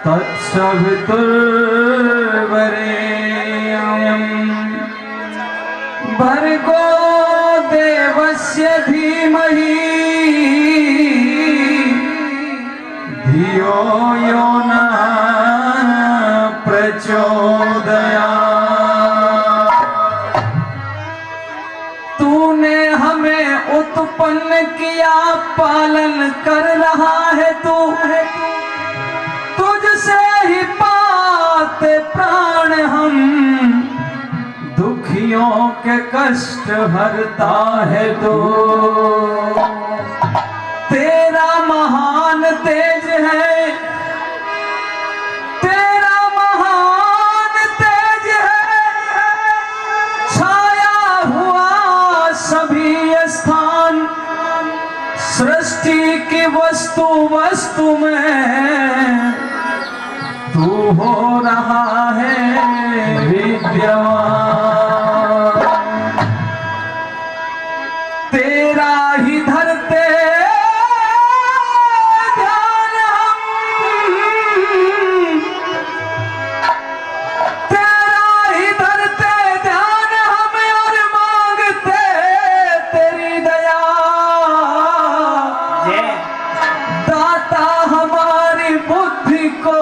तत्सवितुर्वरेण्यं भर्गो देवस्य धीमहि धियो यो नः प्रचोदयात्। तूने हमें उत्पन्न किया, पालन कर रहा है तू, तुझसे ही पाते प्राण हम, दुखियों के कष्ट हरता है तू। तेरा महान तेज है, तेरा महान तेज है, छाया हुआ सभी स्थान, सृष्टि की वस्तु वस्तु में तू हो रहा है विद्यमान। तेरा ही धरते ध्यान हम, तेरा ही धरते ध्यान हम और मांगते तेरी दया। दाता हमारी बुद्धि को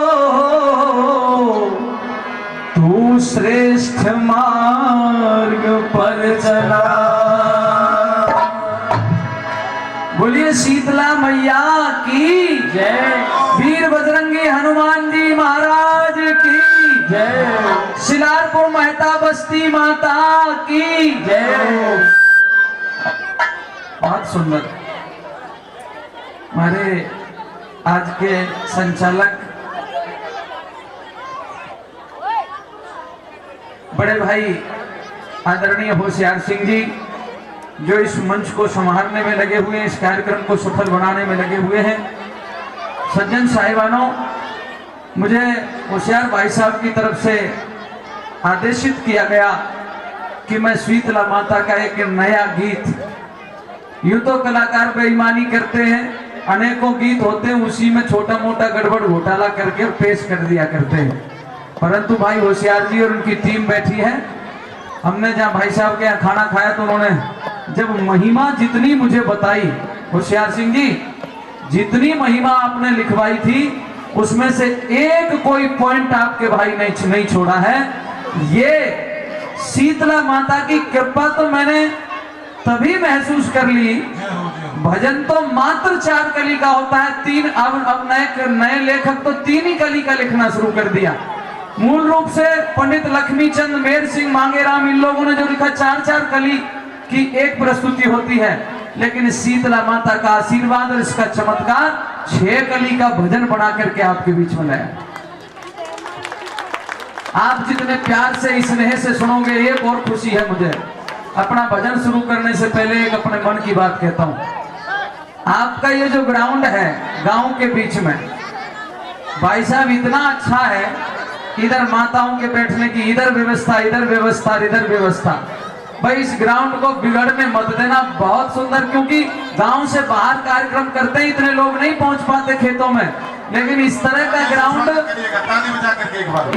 तू श्रेष्ठ मार्ग पर चला। बोलिए शीतला मैया की जय, वीर बजरंगी हनुमान जी महाराज की जय, शिलारपुर मेहता बस्ती माता की जय। बहुत सुंदर। हमारे आज के संचालक बड़े भाई आदरणीय होशियार सिंह जी, जो इस मंच को संभालने में लगे हुए हैं, इस कार्यक्रम को सफल बनाने में लगे हुए हैं। सज्जन साहिबानों, मुझे होशियार भाई साहब की तरफ से आदेशित किया गया कि मैं शीतला माता का एक नया गीत, यूं तो कलाकार बेईमानी करते हैं, अनेकों गीत होते हैं, उसी में छोटा मोटा गड़बड़ घोटाला करके पेश कर दिया करते हैं, परंतु भाई होशियार जी और उनकी टीम बैठी है। हमने जहाँ भाई साहब के यहाँ खाना खाया तो उन्होंने जब महिमा जितनी मुझे बताई, होशियार सिंह जी जितनी महिमा आपने लिखवाई थी उसमें से एक कोई पॉइंट आपके भाई ने नहीं छोड़ा है। ये शीतला माता की कृपा तो मैंने तभी महसूस कर ली। भजन तो मात्र 4 कली का होता है, 3 अब नए लेखक तो 3 ही कली का लिखना शुरू कर दिया। मूल रूप से पंडित लक्ष्मी चंद, मेर सिंह, मांगेराम, इन लोगों ने जो लिखा 4-4 कली की एक प्रस्तुति होती है, लेकिन शीतला माता का आशीर्वाद और इसका चमत्कार 6 कली का भजन बना करके आपके बीच में लाया। आप जितने प्यार से स्नेह से सुनोगे, एक और खुशी है मुझे। अपना भजन शुरू करने से पहले एक अपने मन की बात कहता हूँ। आपका ये जो ग्राउंड है गांव के बीच में, भाई साहब इतना अच्छा है, इधर माताओं के बैठने की इधर व्यवस्था, इधर व्यवस्था, इधर व्यवस्था। भाई इस ग्राउंड को बिगड़ने मत देना, बहुत सुंदर, क्योंकि गांव से बाहर कार्यक्रम करते हैं, इतने लोग नहीं पहुंच पाते खेतों में, लेकिन इस तरह का ग्राउंड,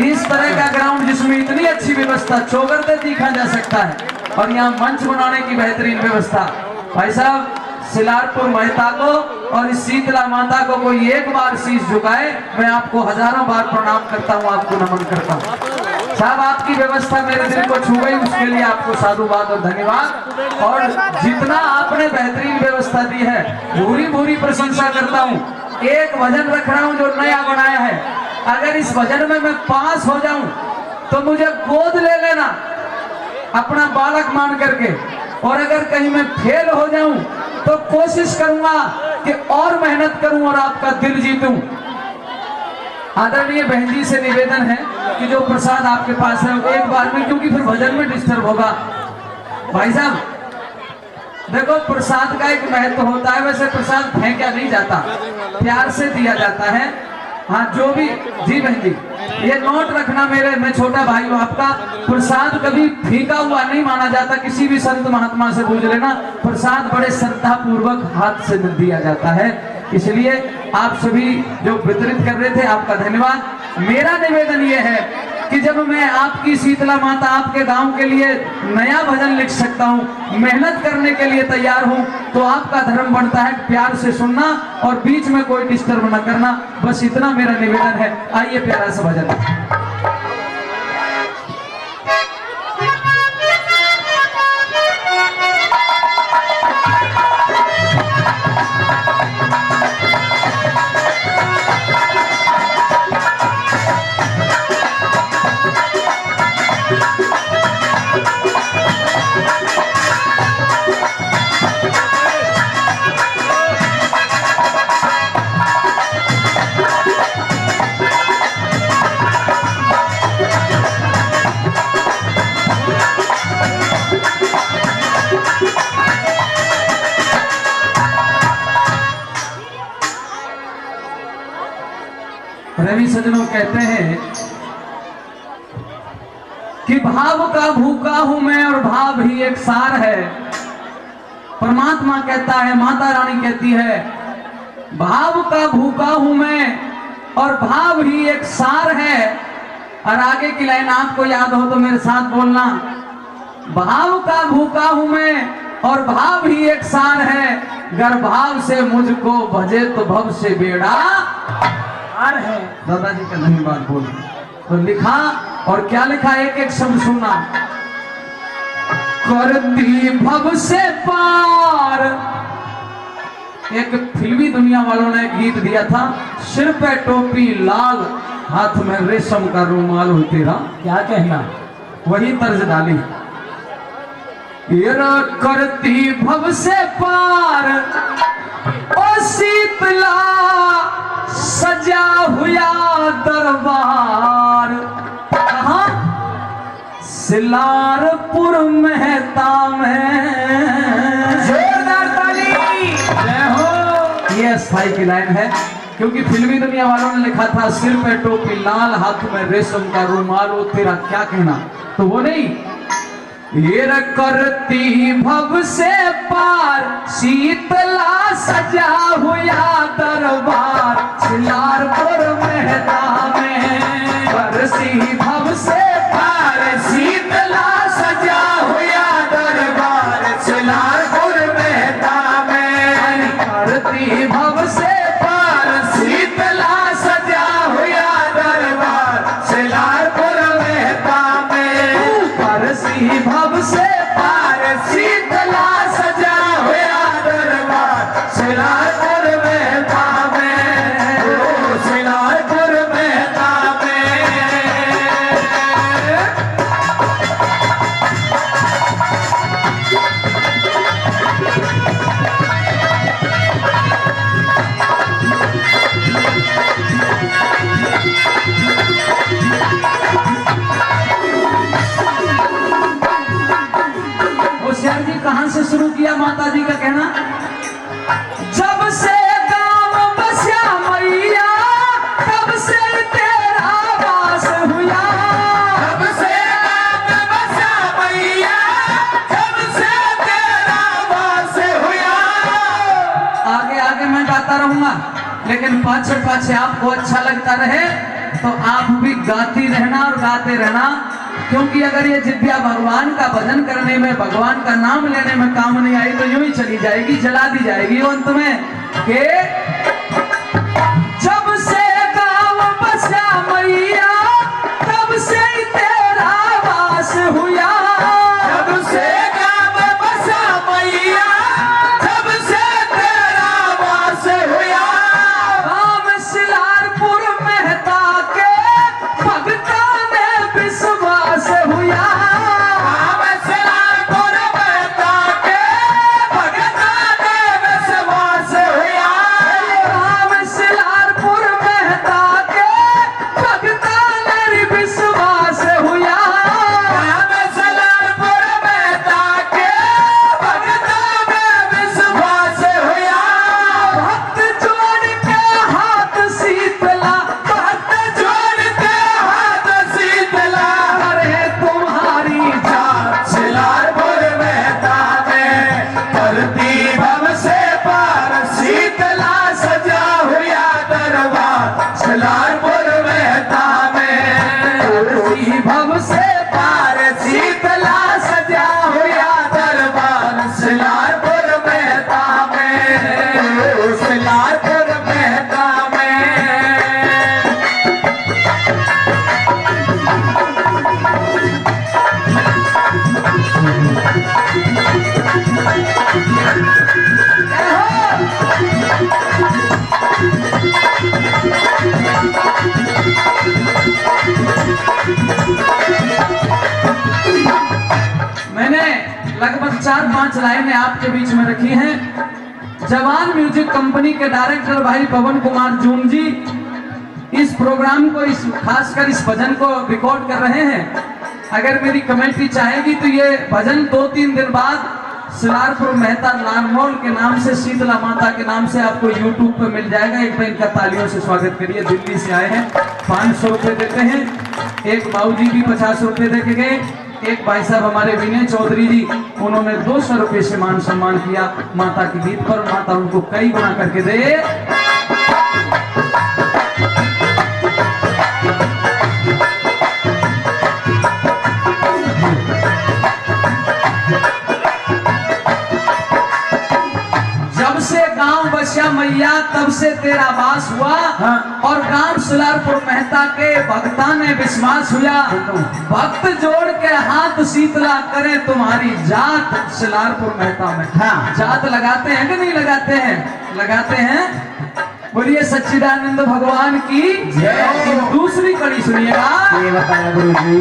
इस तरह का ग्राउंड जिसमें इतनी अच्छी व्यवस्था, चौगरते दिखा जा सकता है, और यहाँ मंच बनाने की बेहतरीन व्यवस्था। भाई साहब शिलारपुर मेहता को और इस शीतला माता को कोई एक बार शीश झुकाए, मैं आपको हजारों बार प्रणाम करता हूँ, आपको नमन करता हूँ। साहब आपकी व्यवस्था मेरे दिल को छू गई, उसके लिए आपको साधुवाद और धन्यवाद। और जितना आपने बेहतरीन व्यवस्था दी है, भूरी भूरी प्रशंसा करता हूँ। एक भजन रख रहा हूँ जो नया बनाया है, अगर इस भजन में मैं पास हो जाऊं तो मुझे गोद ले लेना अपना बालक मान करके, और अगर कहीं मैं फेल हो जाऊं तो कोशिश करूंगा कि और मेहनत करूं और आपका दिल जीतूं। आदरणीय बहन जी से निवेदन है कि जो प्रसाद आपके पास है एक बार में, क्योंकि फिर भजन में डिस्टर्ब होगा। भाई साहब देखो, प्रसाद का एक महत्व होता है, वैसे प्रसाद फेंका नहीं जाता, प्यार से दिया जाता है। हाँ जो भी, जी बहन जी ये नोट रखना, मैं छोटा भाई हूँ आपका, प्रसाद कभी फीका हुआ नहीं माना जाता, किसी भी संत महात्मा से पूछ लेना, प्रसाद बड़े श्रद्धा पूर्वक हाथ से दिया जाता है। इसलिए आप सभी जो वितरित कर रहे थे, आपका धन्यवाद। मेरा निवेदन ये है कि जब मैं आपकी शीतला माता आपके गांव के लिए नया भजन लिख सकता हूं, मेहनत करने के लिए तैयार हूं, तो आपका धर्म बनता है प्यार से सुनना और बीच में कोई डिस्टर्ब न करना। बस इतना मेरा निवेदन है। आइए प्यारा सा भजन। रवि सजनों कहते हैं कि भाव का भूखा हूं मैं और भाव ही एक सार है। परमात्मा कहता है, माता रानी कहती है, भाव का भूखा हूं मैं और भाव ही एक सार है। और आगे की लाइन आपको याद हो तो मेरे साथ बोलना, भाव का भूखा हूं मैं और भाव ही एक सार है। गर भाव से मुझको भजे तो भव से बेड़ा है। दादाजी का धन्यवाद बोल तो लिखा, और क्या लिखा, एक एक शब्द सुना। करती भव से पार। एक फिल्मी दुनिया वालों ने गीत दिया था, सिर पे टोपी लाल, हाथ में रेशम का रुमाल हो तेरा क्या कहना, वही तर्ज डाली। करती भव से पार ओ शीतला सजा हुआ दरबार। कहाँ? सिलारपुर मेहता में। जोरदार ताली। जय हो। ये स्थाई की लाइन है, क्योंकि फिल्मी दुनिया वालों ने लिखा था, सिर पे टोपी लाल, हाथ में रेशम का रुमाल, ओ तेरा क्या कहना, तो वो नहीं। ये करती भव से पार शीतला सजा हुआ दरबार। सिलारपुर मेहता में बरसी भव से पार शीतला सजा हुआ दरबार। सिलारपुर मेहता में करती भव से पार शीतला सजा हुआ दरबार। सिलारपुर मेहता में बरसी भव से पार शीतला सजा हुआ दरबार। सिलारपुर मेहता में, ओ सिलारपुर मेहता में। होशियार जी कहां से शुरू किया माता जी का कहना, जब से गांव बसा मैया तब से तेरा वास हुआ। जब से गांव बसा मैया तब से तेरा वास हुआ। आगे आगे मैं गाता रहूंगा, लेकिन पाछे पाछे आपको अच्छा लगता रहे तो आप भी गाती रहना और गाते रहना, क्योंकि अगर ये जिद्या भगवान का भजन करने में, भगवान का नाम लेने में काम नहीं आई तो यूं ही चली जाएगी, जला दी जाएगी अंत में। के जब से गांव बसा मैया तब से तेरा वास हुआ। जब से गांव बसा मैया तब से तेरा वास हुआ। राम सिलारपुर मेहता के भगता ने विश्वास हुआ। राम सिलारपुर मेहता के भगता ने विश्वास हुआ। 4-5 लाइनें आपके बीच में रखी हैं। जवान म्यूजिक कंपनी के डायरेक्टर भाई पवन कुमार जून जी इस प्रोग्राम को, इस खासकर इस भजन को रिकॉर्ड कर रहे हैं। अगर मेरी कमेटी चाहेगी तो ये भजन 2-3 दिन बाद सिलारपुर मेहता लालमोल के नाम से, शीतला माता के नाम से आपको यूट्यूब पे मिल जाएगा। एक बार इनका तालियों से स्वागत करिए। दिल्ली से आए हैं, 500 रुपए देते हैं। एक बाबूजी भी 50 रुपए दे के गए। एक भाई साहब हमारे विनय चौधरी जी, उन्होंने 200 रुपए से मान सम्मान किया माता के गीत पर। माता उनको कई गुना करके दे। मैया तब से तेरा वास हुआ, हाँ। और गांव सिलारपुर मेहता के भक्ता ने विश्वास हुआ। भक्त जोड़ के हाथ शीतला करे तुम्हारी जात सिलारपुर मेहता में। हाँ। जात लगाते हैं कि नहीं लगाते हैं? लगाते हैं। बोलिए सच्चिदानंद भगवान की जय। दूसरी कड़ी सुनिएगा। ये बताया गुरु जी।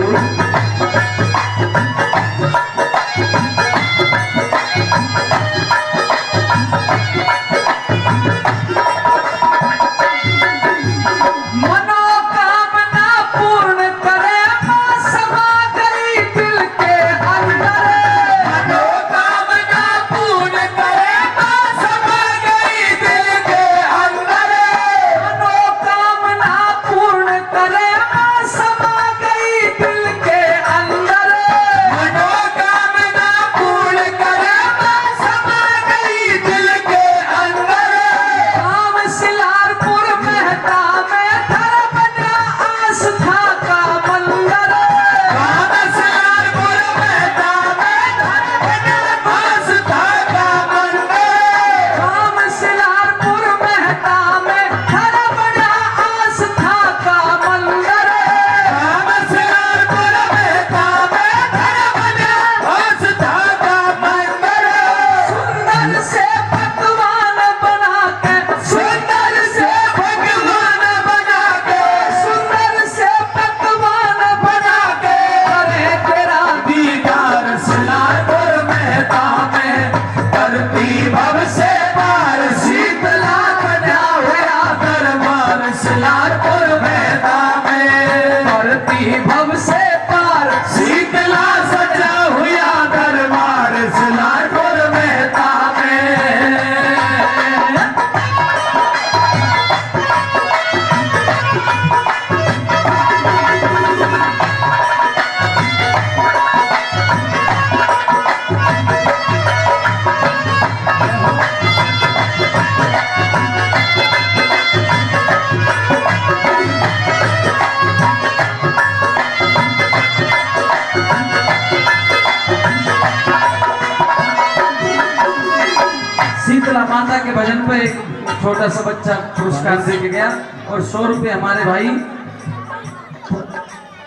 माता के भजन पे एक छोटा सा बच्चा पुरस्कार दे के गया, और 100 रुपए हमारे भाई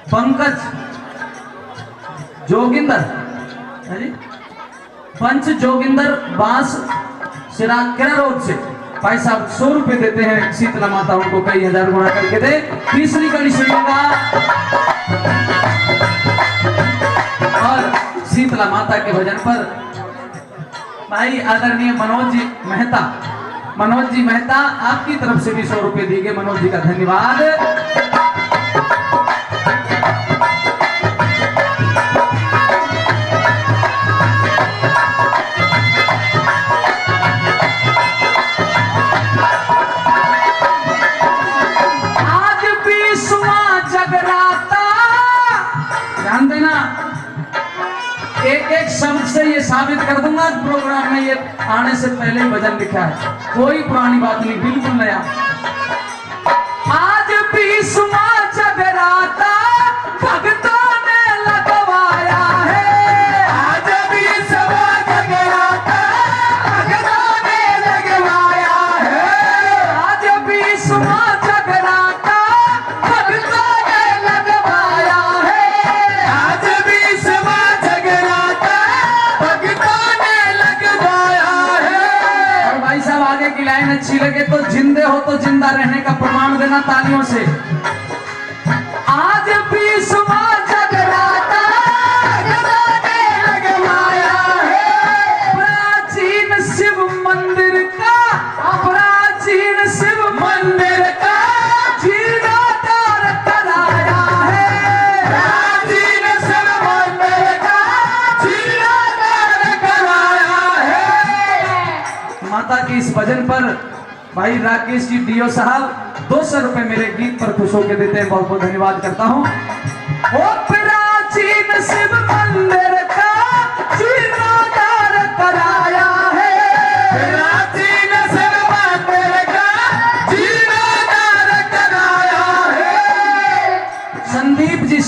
पंकज जोगिंदर, पंच जोगिंदर बांस सिराकेरा रोड से भाई साहब 100 रुपए देते हैं। शीतला माता उनको कई हजार गुना करके दे। तीसरी कड़ी सुनिएगा। और शीतला माता के भजन पर भाई आदरणीय मनोज जी मेहता आपकी तरफ से भी 100 रुपए दिए गए। मनोज जी का धन्यवाद। आज भी सुआ जगराता, ध्यान देना, एक शब्द से ये साबित कर दूंगा। प्रोग्राम में ये आने से पहले ही भजन लिखा है, कोई पुरानी बात नहीं, बिल्कुल नया। आज भी सुना जगराता भक्तों ने लगवाया है। आज भी सुना जगराता भक्तों ने लगवाया है। आज भी सुना जगराता भक्तों ने लगवाया है। आज भी सुना आगे की लाइन अच्छी लगे तो जिंदे हो तो जिंदा रहने का प्रमाण देना तालियों से। आज भी सुबह जगराता लगवाया है। भजन पर भाई राकेश जी डीओ साहब 200 रुपए मेरे गीत पर खुश होकर देते हैं, बहुत बहुत धन्यवाद करता हूँ। ओ प्राचीन शिव मंदिर का जीर्णोद्धार कराया है, प्राचीन शिव मंदिर का जीर्णोद्धार कराया है। संदीप जी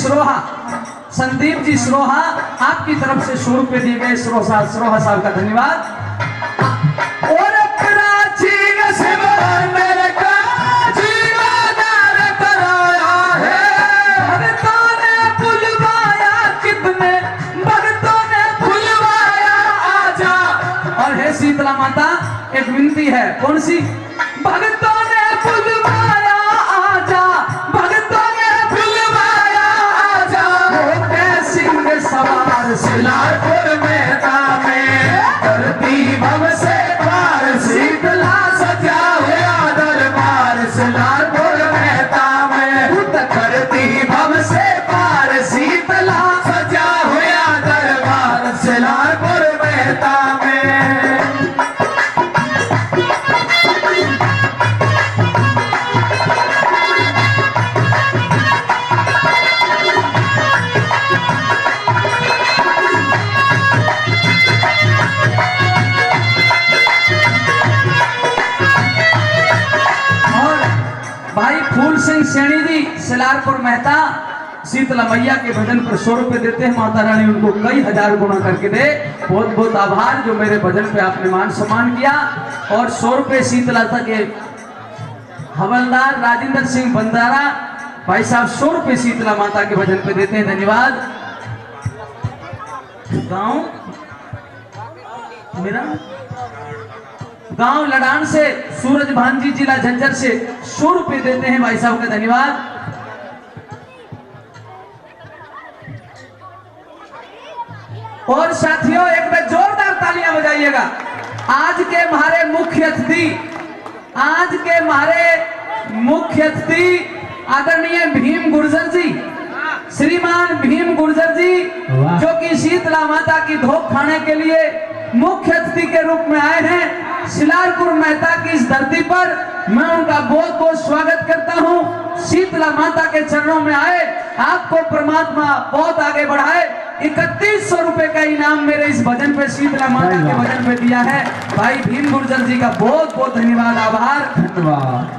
सरोहा आपकी तरफ से 100 रुपए दिए गए, सरोहा साहब का धन्यवाद। और प्राचीन शिव मंदिर का जीर्णोद्धार कराया है, भक्तों ने बुलवाया, कितने भक्तों ने बुलवाया, आजा। और हे शीतला माता एक विनती है, कौन सी? भक्तों ने बुलवाया आजा, भक्तों ने बुलवाया आजा, होके सिंह सवार शिलापुर में तामे करती भव से पार, शीतला सजा हुआ दरबार। शिलापुर में तामे करती भव से पार, शीतला सजा हुआ दरबार। शिलापुर में तामे भाई फूल सिंह सैनी जी सिलारपुर मेहता शीतला मैया के भजन पर 100 रुपए देते हैं, माता रानी उनको कई हजार गुना करके दे। बहुत बहुत आभार जो मेरे भजन पे आपने मान सम्मान किया। और 100 रुपए शीतलता के हवलदार राजेंद्र सिंह बंदारा भाई साहब 100 रुपए शीतला माता के भजन पे देते हैं, धन्यवाद। गांव लडान से सूरज भांजी जिला झज्जर से 100 रुपए देते हैं भाई साहब का धन्यवाद। और साथियों एक बार जोरदार तालियां बजाइएगा। आज के हमारे मुख्य अतिथि आदरणीय भीम गुर्जर जी, श्रीमान भीम गुर्जर जी, जो कि शीतला माता की धोख खाने के लिए मुख्य अतिथि के रूप में आए हैं शिलारपुर मेहता की इस धरती पर। मैं उनका बहुत बहुत स्वागत करता हूं। शीतला माता के चरणों में आए, आपको परमात्मा बहुत आगे बढ़ाए। 3100 रुपए का इनाम मेरे इस भजन पे शीतला माता के भजन पे दिया है भाई भीम गुर्जर जी का बहुत बहुत धन्यवाद, आभार, धन्यवाद।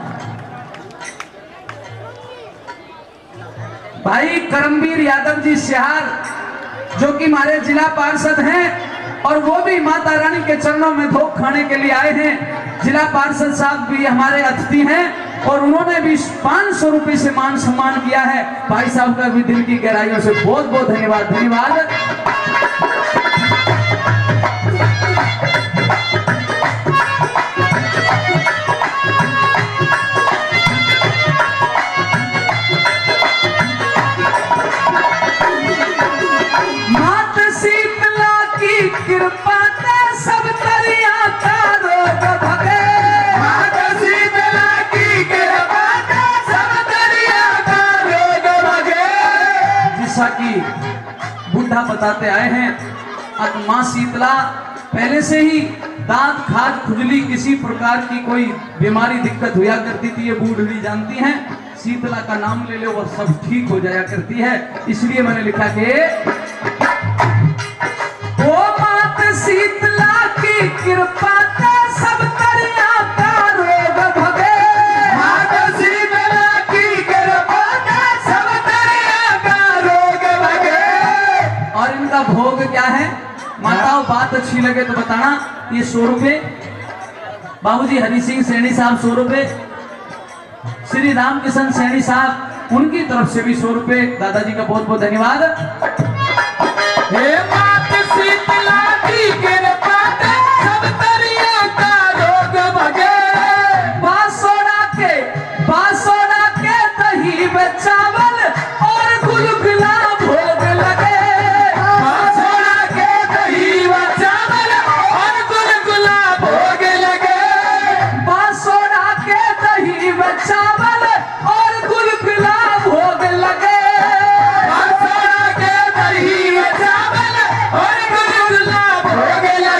भाई करमवीर यादव जी सिहार, जो कि हमारे जिला पार्षद हैं और वो भी माता रानी के चरणों में धोख खाने के लिए आए हैं। जिला पार्षद साहब भी हमारे अतिथि हैं और उन्होंने भी 500 रुपए से मान सम्मान किया है। भाई साहब का भी दिल की गहराइयों से बहुत बहुत धन्यवाद, धन्यवाद। कृपा सब दरिया का रोग भगे, माता शीतला की कृपा सब दरिया का रोग भगे। जैसा कि बुढ़ा बताते आए हैं, माँ शीतला पहले से ही दांत खाज खुजली किसी प्रकार की कोई बीमारी दिक्कत हुआ करती थी, ये बूढ़ी जानती हैं। शीतला का नाम ले लो वो सब ठीक हो जाया करती है। इसलिए मैंने लिखा कि शीतला की कृपा सब दरिया का रोग भगे, माता शीतला की कृपा सब दरिया का रोग भगे। और इनका भोग क्या है माताओं, बात अच्छी लगे तो बताना। ये 100 रुपए बाबूजी हरि सिंह सैनी साहब 100 रुपए, श्री राम किशन सैनी साहब उनकी तरफ से भी 100 रुपए, दादाजी का बहुत बहुत धन्यवाद। हे माता शीतला की कृपा सब दरिया का रोग भगे, बासोड़ा के दही में चावल और गुलगुला भोग लगे, बासोड़ा के दही में चावल और गुलगुला भोग लगे, बासोड़ा के दही में चावल और गुलगुला भोग लगे, बासोड़ा के दही में चावल और गुलगुला भोग लगे।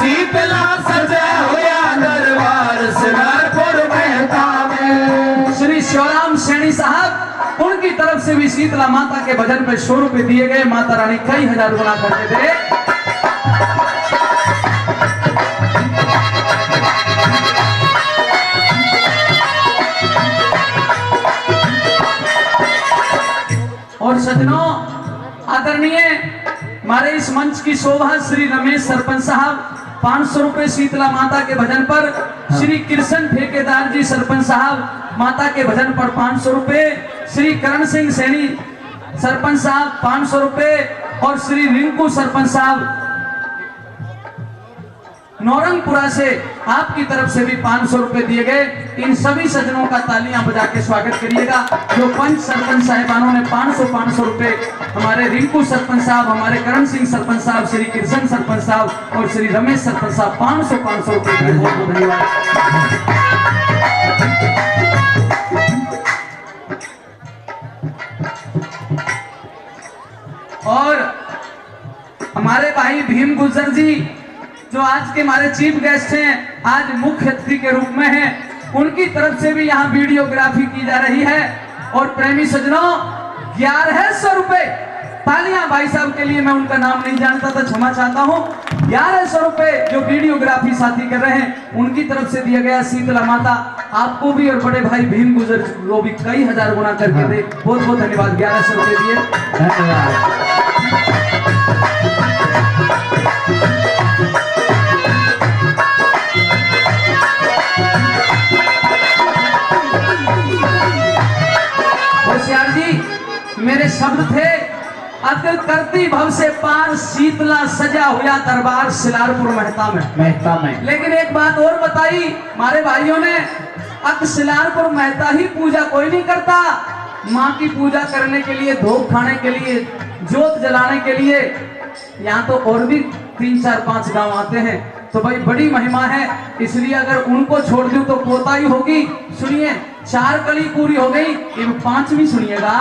शीतला सजा हुआ दरबार सिलारपुर मेहता में। श्री शिवराम सैनी साहब, उनकी तरफ से भी शीतला माता के भजन पे 100 रुपए दिए गए। माता रानी कई हजार गुना करते थे। और सजनों, आदरणीय हमारे इस मंच की शोभा श्री रमेश सरपंच साहब 500 रुपए शीतला माता के भजन पर। श्री कृष्ण ठेकेदार जी सरपंच साहब माता के भजन पर 500 रुपए। श्री करण सिंह सैनी सरपंच साहब 500 रुपए और श्री रिंकू सरपंच साहब नौरंगपुरा से आपकी तरफ से भी 500 रुपए दिए गए। इन सभी सज्जनों का तालियां बजा के स्वागत करिएगा। जो पंच सरपंच साहिबानों ने 500 रुपए, हमारे रिंकू सरपंच साहब, हमारे करण सिंह सरपंच साहब, श्री कृष्ण सरपंच साहब और श्री रमेश सरपंच साहब 500 रुपए दिए। बहुत बहुत धन्यवाद। और हमारे भाई भीम गुर्जर जी जो आज के हमारे चीफ गेस्ट हैं, आज मुख्य अतिथि के रूप में हैं, उनकी तरफ से भी यहाँ वीडियोग्राफी की जा रही है। और प्रेमी सज्जनों 1100 रुपए तालियां भाई साहब के लिए। मैं उनका नाम नहीं जानता था, क्षमा चाहता हूँ। 1100 रुपए जो वीडियोग्राफी साथी कर रहे हैं, उनकी तरफ से दिया गया। शीतला माता आपको भी और बड़े भाई भीम गुजर वो भी कई हजार गुना करके दे। बहुत बहुत धन्यवाद। 1100 रुपए दिए, धन्यवाद। होशियार जी, मेरे शब्द थे अकल करती भव से पार, शीतला सजा हुआ दरबार सिलारपुर मेहता में। लेकिन एक बात और बताई हमारे भाइयों ने, अक सिलारपुर मेहता ही पूजा कोई नहीं करता। माँ की पूजा करने के लिए, धूप खाने के लिए, जोत जलाने के लिए यहाँ तो और भी 3, 4, 5 गांव आते हैं। तो भाई बड़ी महिमा है, इसलिए अगर उनको छोड़ दूं तो कोताही होगी। सुनिए, 4 कली पूरी हो गई, अब 5वीं सुनिएगा।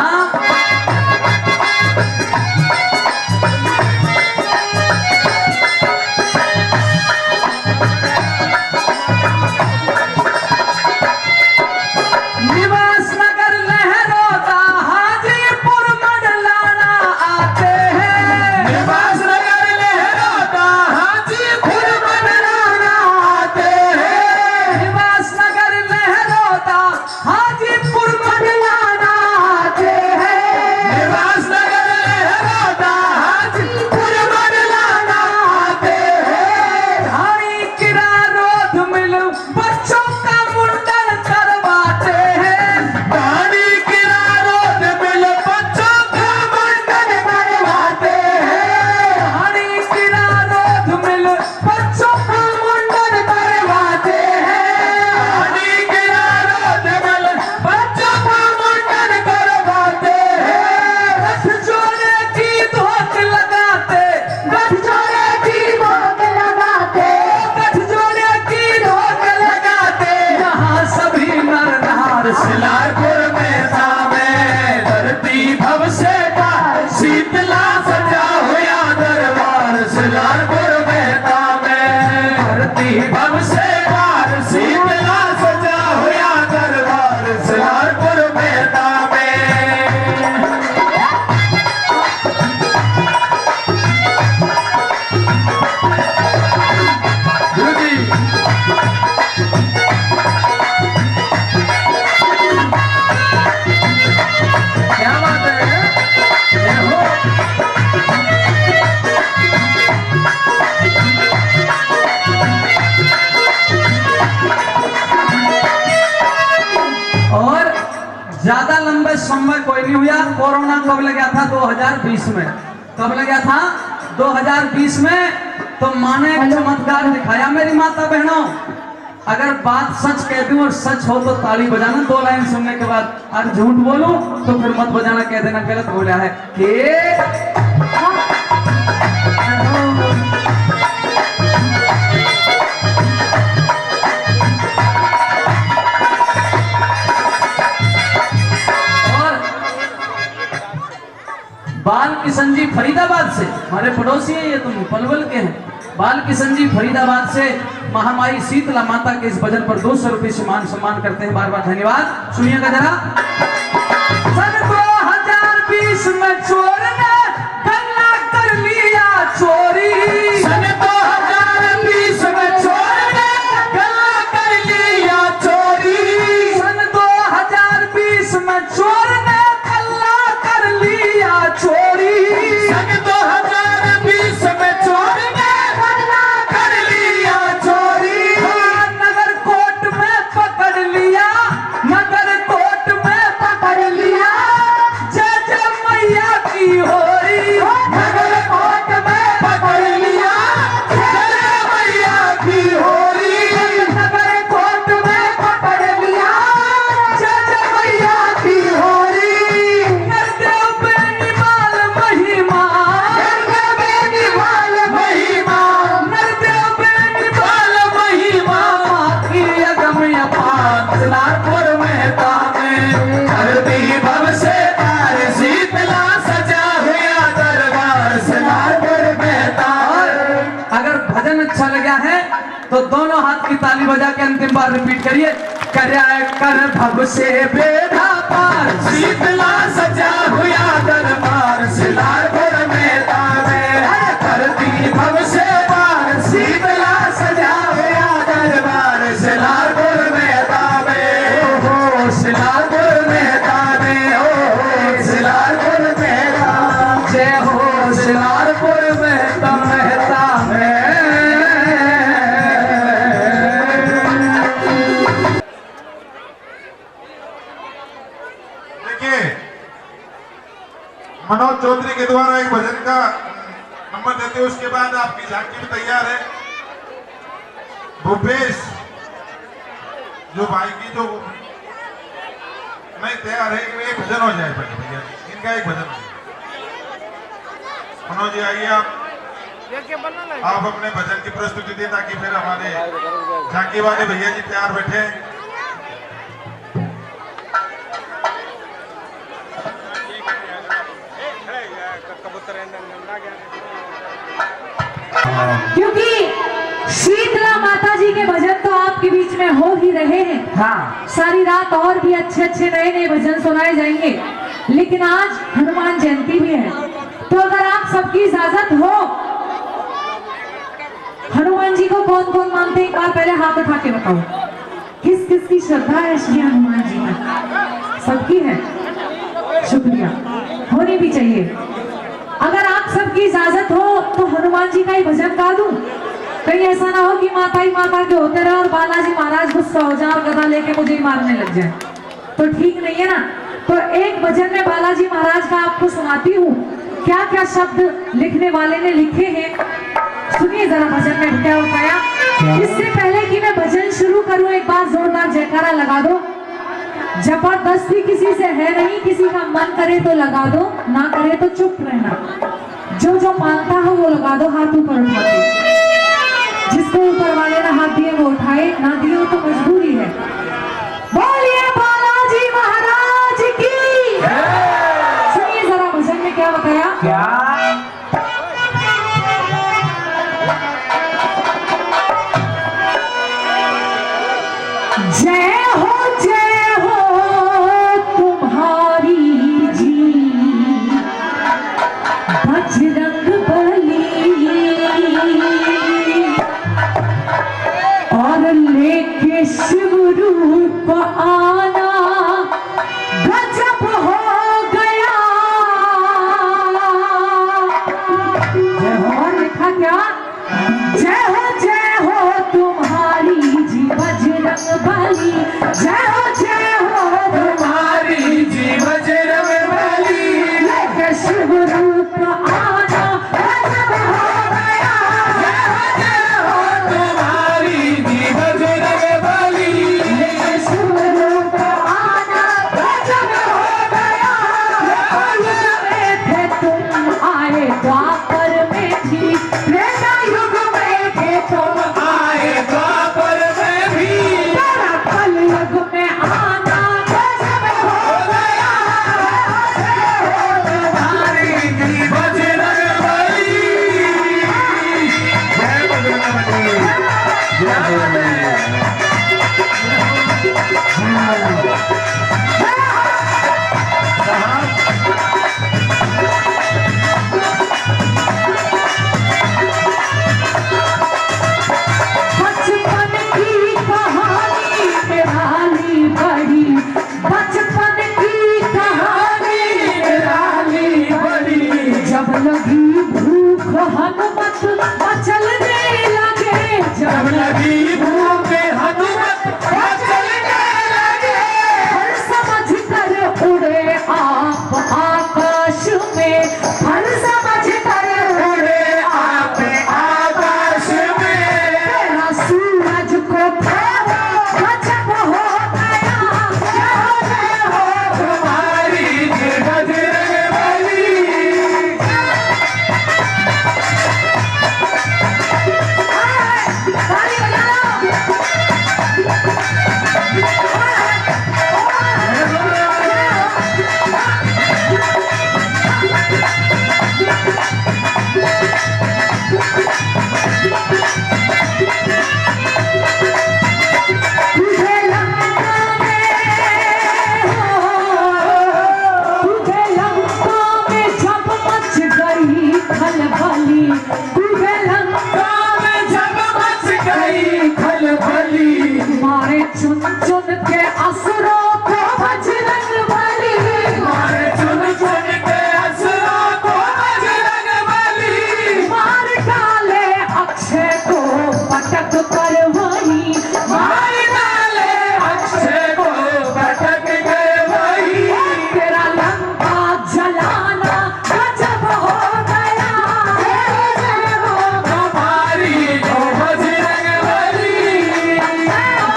ज्यादा लंबे समय कोई नहीं हुआ। कोरोना कब लगा था? 2020 में। कब लगा था? 2020 में। तो माने चमत्कार दिखाया मेरी माता बहनों। अगर बात सच कहती हूँ और सच हो तो ताली बजाना 2 लाइन सुनने के बाद। और झूठ बोलूं तो फिर मत बजाना, कह देना गलत बोला है कि बाल किशन जी फरीदाबाद से, हमारे पड़ोसी हैं ये, तुम पलवल के हैं। बाल किशन जी फरीदाबाद से महामाई शीतला माता के इस भजन पर 200 रुपए से मान सम्मान करते हैं। बार बार धन्यवाद। सुनिएगा जरा। सन 2020 में चोर ने गल्ला कर लिया चोरी। सन 2020 में चोर ने गल्ला कर लिया चोरी। सन 2020 में चोर ने गल्ला कर लिया चोरी। सन 2020 में चोर ने गल्ला कर लिया चोरी। हाँ, नगर कोर्ट में पकड़ लिया, नगर कोर्ट में पकड़ लिया, जय जय मैया की होरी। नगर कोर्ट में पकड़ लिया, जय जय मैया की होरी। नगर कोर्ट में पकड़ लिया, जय जय मैया की होरी। नरदेव बेनीवाल महिमा, नरदेव बेनीवाल महिमा, नरदेव बेनीवाल महिमा। की अगम्य पार सिलापुर मेहता में धरती भव से तार शीतला सजा हुआ दरबार। सिलापुर मेहता अगर भजन अच्छा लगा है तो दोनों हाथ की ताली बजा के अंतिम बार रिपीट करिए। कर भव से बेड़ा पार, शीतला सजा हुआ दरबार। सिलापुर मेहता में धरती भव से पार शीतला सजा हुआ दरबार। सिलापुर मेहता में हो सिलापुर मेहता में हो सिलापुर मेहता। जय हो शिलारपुर मेहता मेहता देखिए, मनोज चौधरी के द्वारा एक भजन का नंबर देते हैं, उसके बाद आपकी झांकी भी तैयार है। भूपेश जो भाई की जो नहीं तैयार है, एक भजन हो जाए पहले भैया जी, इनका एक भजन हो जाए। मनोज जी आइए, आप अपने भजन की प्रस्तुति दें ताकि फिर हमारे झांकी वाले भैया जी तैयार बैठे। क्योंकि शीतला माता जी के भजन तो आपके बीच में हो ही रहे हैं। हाँ, सारी रात और भी अच्छे अच्छे नए नए भजन सुनाए जाएंगे, लेकिन आज हनुमान जयंती भी है, तो अगर आप सबकी इजाजत हो, हनुमान जी को कौन कौन मानते हैं, एक बार पहले हाथ उठा के बताओ। किस किस की श्रद्धा है श्री हनुमान जी में? सबकी है, शुक्रिया, होनी भी चाहिए। अगर आप सबकी इजाजत हो तो हनुमान जी का ही भजन गा दूं। कहीं ऐसा ना हो कि माता ही माता के होते रहे और बालाजी महाराज गुस्सा हो जाए और गदा लेके मुझे ही मारने लग जाए, तो ठीक नहीं है ना। तो एक भजन में बालाजी महाराज का आपको सुनाती हूँ, क्या क्या शब्द लिखने वाले ने लिखे हैं, सुनिए जरा भजन में क्या बताया। इससे पहले कि मैं भजन शुरू करूं, एक बार जोरदार जयकारा लगा दो। जबरदस्ती किसी से है नहीं, किसी का मन करे तो लगा दो, ना करे तो चुप रहना। जो जो मानता हो वो लगा दो, हाथ ऊपर उठा दो। जिसको ऊपर वाले ने हाथ दिए वो उठाए, ना दिए हो तो मजबूरी है। बोलिए बालाजी महाराज की। सुनिए जरा भजन में क्या बताया। जय हो तुम्हारी जी बजरंग बली, और लेके शिव रूप आना गजब हो गया। और लिखा क्या, जय हो तुम्हारी जी बजरंग बली, जय हो तुम्हारी जी बजरंग बली। लेके शिव रूप आना गजब हो गया। जय हो तुम्हारी जी बजरंग बली। लेके शिव रूप बचपन की कहानी निराली बड़ी, बचपन की कहानी निराली बड़ी। जब लगी भूख हनुमत मचलने लगे, जब लगी भूख हनुमत मचलने लगे। हर समझ कर उड़े आप आकाश में, हर समझ कर उड़े आप आकाश में। तेरा सूरज को गजब हो गया, जय हो तुम्हारी बजरंग बली। ताली बजाओ। तुझे लंका में जब मच गई खलबली, तुझे लंका में जब मच गई खलबली। मारे चुन चुन के असुरों को बजरंग बली, मारे चुन चुन के असुरों को बजरंग बली। मार डाले अक्षय को पटक कर वही, मार डाले अक्षय को पटक कर वही। तेरा लंका जलाना गजब हो गया, जय हो तुम्हारी बजरंग बली। जय हो।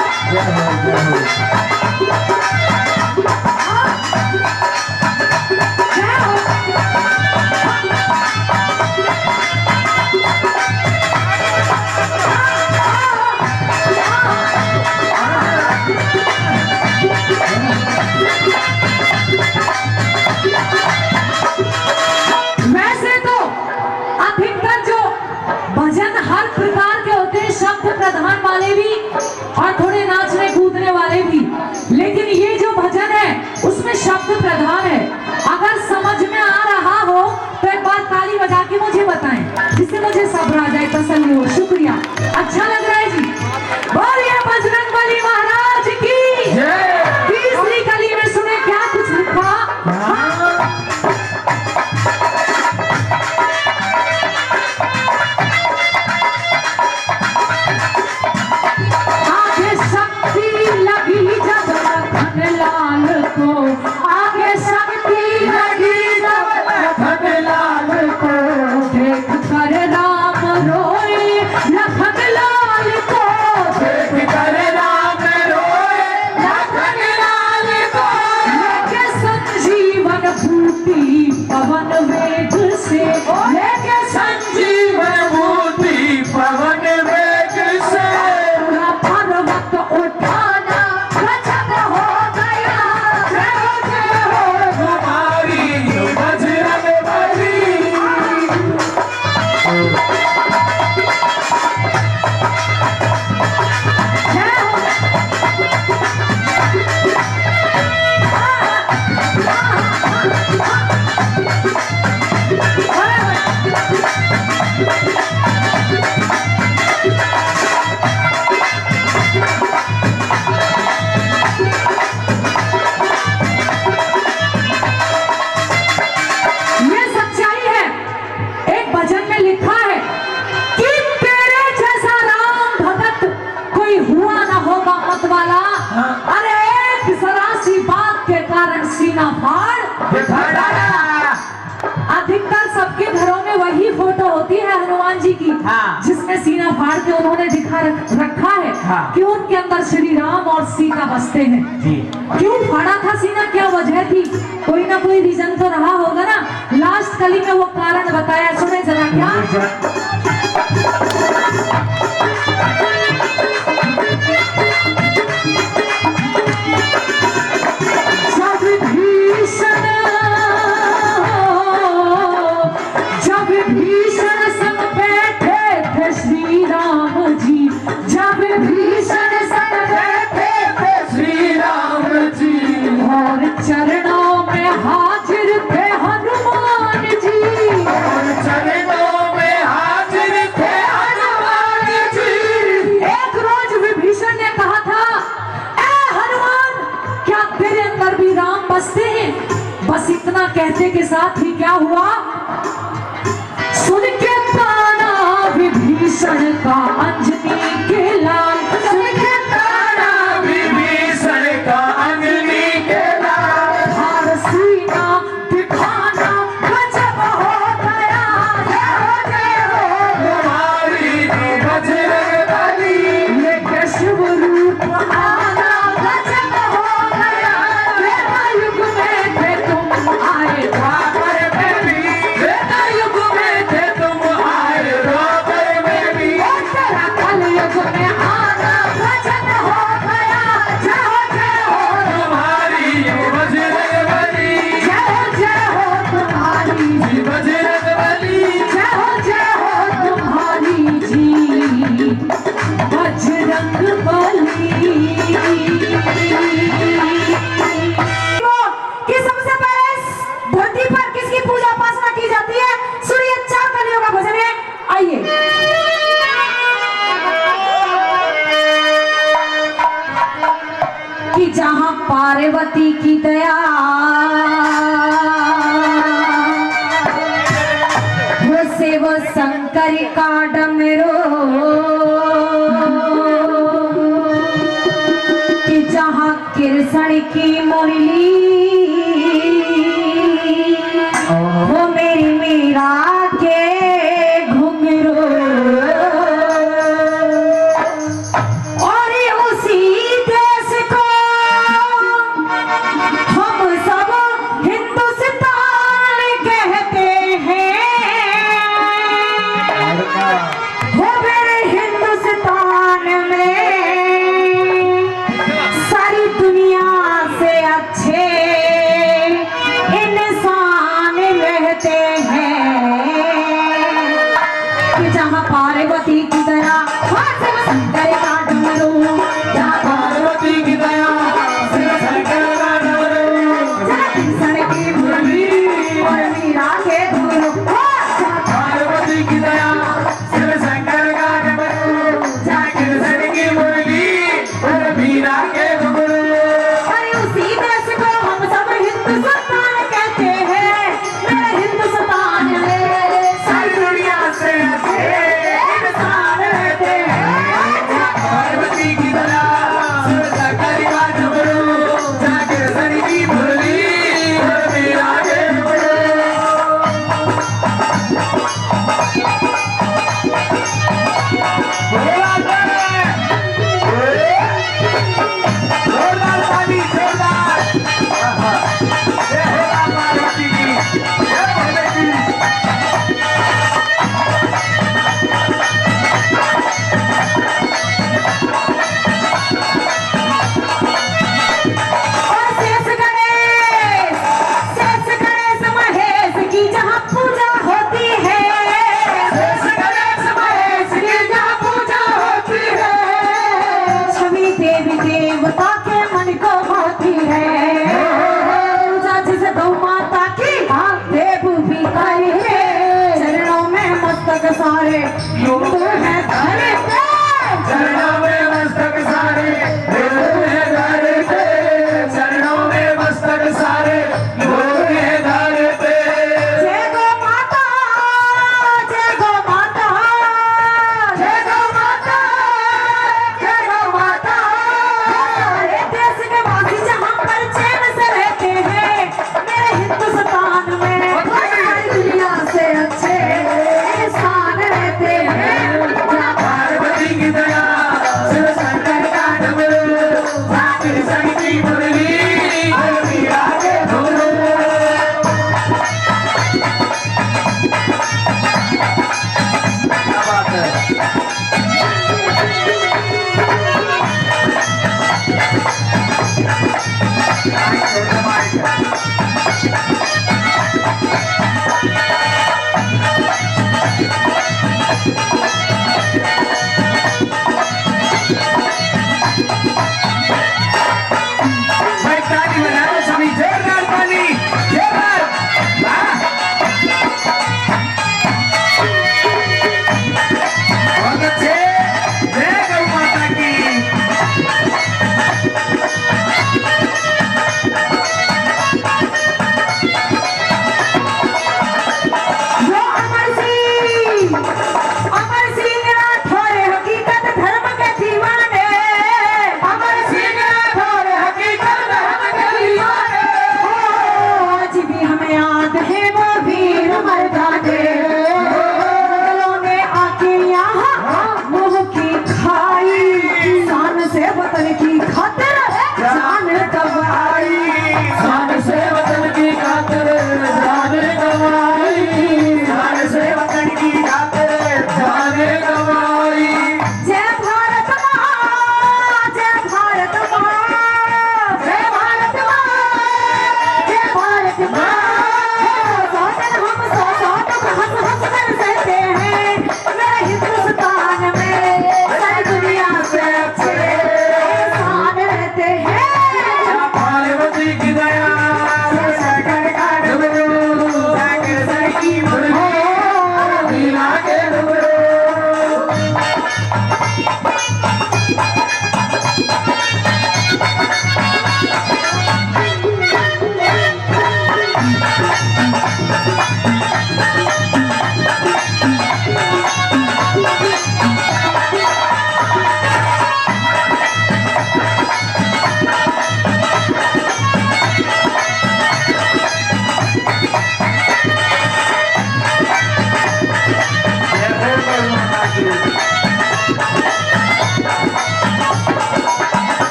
वैसे तो अधिकतर जो भजन हर प्रकार के होते हैं, शब्द प्रधान वाले भी और थोड़े नाचने कूदने वाले भी, लेकिन ये जो भजन है उसमें शब्द प्रधान है। अगर समझ में आ रहा हो तो एक बार ताली बजा के मुझे बताएं, जिससे मुझे सब्र आ जाए, तसल्ली हो। शुक्रिया, अच्छा लग रहा है जी। बोलिए बजरंग बली महाराज की जय। तीसरी कली में सुने क्या कुछ लिखा। आगे शक्ति लगी जब लखन लाल को, आगे शक्ति लगी जब लखन लाल को। देख कर राम रोए लखन लाल को, देख कर राम रोए लखन लाल को। लेके संजीवन बूटी पवन वेग से, लेके संजीवन बूटी पवन वेग से। पूरा पर्वत उठाना गजब हो गया, जय हो तुम्हारी बजरंग बली। जय हो। ये सच्चाई है। एक भजन में लिखा है कि तेरे जैसा राम भगत कोई हुआ ना होगा मत वाला। अरे एक जरा सी बात के कारण सीना फाड़ डाला। अधिकतर सबके घरों में वही फोटो होती है हनुमान जी की, हाँ। जिसमें सीना फाड़ के उन्होंने दिखा रखा है हाँ। कि उनके अंदर श्री राम और सीता बसते हैं। जी। क्यों फाड़ा था सीना, क्या वजह थी? कोई ना कोई रीजन तो रहा होगा ना। लास्ट कली में वो कारण बताया, सुने जरा। क्या जब भीषण संग बैठे थे श्री राम बस इतना कहते के साथ ही क्या हुआ, सुन के ताना विभीषण का अंजनी के लाल, सुन के ताना विभीषण का अंजनी के लाल, भार सीना दिखाना गजब हो गया, जय हो तुम्हारी जी बजरंग बली, ये केशव रूप आना गजब हो गया, त्रेता युग में थे तुम आए द्वापर में भी, त्रेता युग में थे तुम आए द्वापर में भी, और तेरा कलयुग में आना गजब हो गया, जय हो तुम्हारी जी बजरंग बली, जय हो तुम्हारी जी बजरंग बली, जय हो तुम्हारी जी बजरंग बली। कि सबसे पहले इस धरती पर किसकी पूजा उपासना की जाती है, सुनिए 4 कलियों का भजन है, आइए। कि जहां पार्वती की दया वो से वो शंकर का डमरो, कि जहां कृष्ण की मुरली वो मेरी मीरा के घुंघरू, और उसी देश को हम सब हिंदुस्तान कहते हैं, वो मेरे हिंदुस्तान में सारी दुनिया से अच्छे इंसान रहते हैं, कि जहाँ पार्वती की दया वहाँ से वो शंकर का डमरू, जहाँ पार्वती की दया शिव शंकर का डमरू, जहाँ कृष्ण की मुरली और मीरा के घुंघरू, पार्वती की दया शिव शंकर का डमरू, जहाँ कृष्ण की मुरली और मीरा के घुंघरू, अरे उसी देश को हम सब हिंदुस्तान कहते हैं, मेरे हिंदुस्तान में सारी दुनिया से अच्छे इंसान रहते हैं,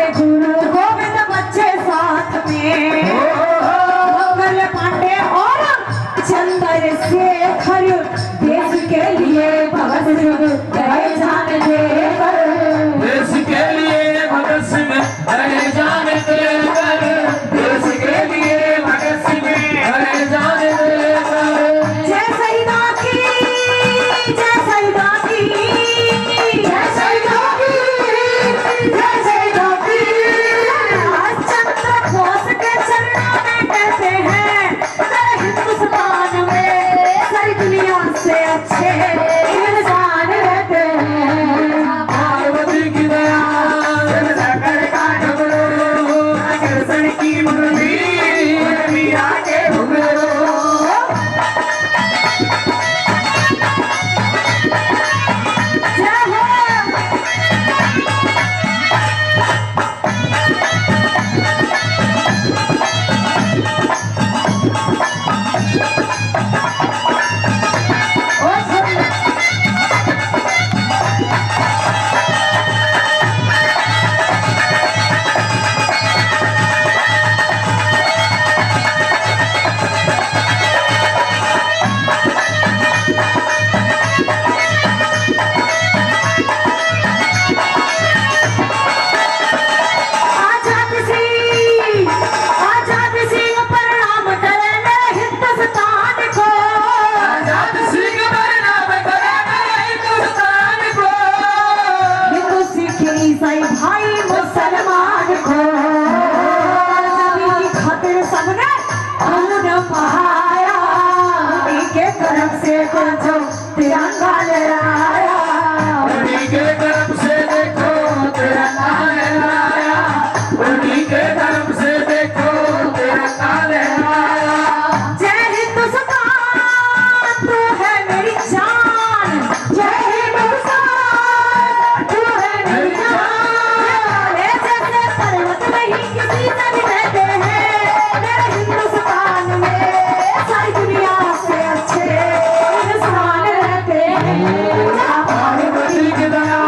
हमारे गुरु गोविंद बच्चे साथ में, मंगल पांडे और चंद्रशेखर देश के लिए भगत सिंह गए जान देकर, देश के लिए भगत सिंह गए जान देकर, देश के लिए भगत सिंह गए जान देकर। जय शहीदा की, जय शहीदा की, जय शहीदा की, जय शहीदा की। चंद्र बोस के चरणों में कहते हैं मेरे हिंदुस्तान में सारी दुनिया से अच्छे इंसान रहते हैं। पार्वती की दया सागर का डमरू, कृष्ण की मुरली, मीरा के घुंघरू। जय हो। ओ सुन। आजाद सिंह प्रणाम करेंगे हिंदुस्तान को, आजाद सिंह प्रणाम करेंगे हिंदुस्तान को, हिंदू सिख ईसाई भाई मुसलमान को, सभी की खातिर सबने खून बहाया, उन्हीं के तरफ से जो तिरंगा लहराया, उन्हीं के तरफ से देखो तिरंगा लहराया, उन्हीं के तरफ से देखो तिरंगा लहराया। जय हिंदुस्तान तू है मेरी जान, जय हिंदुस्तान तू है मेरी जान। ये जैसे पर्वत नहीं किसी से भी रहते हैं मेरे हिंदुस्तान में, सारी दुनिया से अच्छे इंसान रहते हैं। पार्वती की दया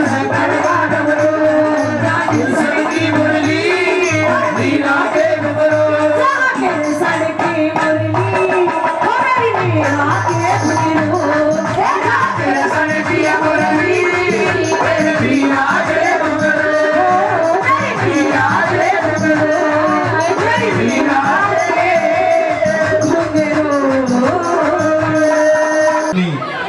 सागर का डमरू, कृष्ण की मुरली, मीरा के घुंघरू। कृष्ण की मुरली ओ मेरी मीरा के घुंघरू, कृष्ण की मुरली, मीरा के घुंघरू, मीरा के घुंघरू, मीरा के घुंघरू।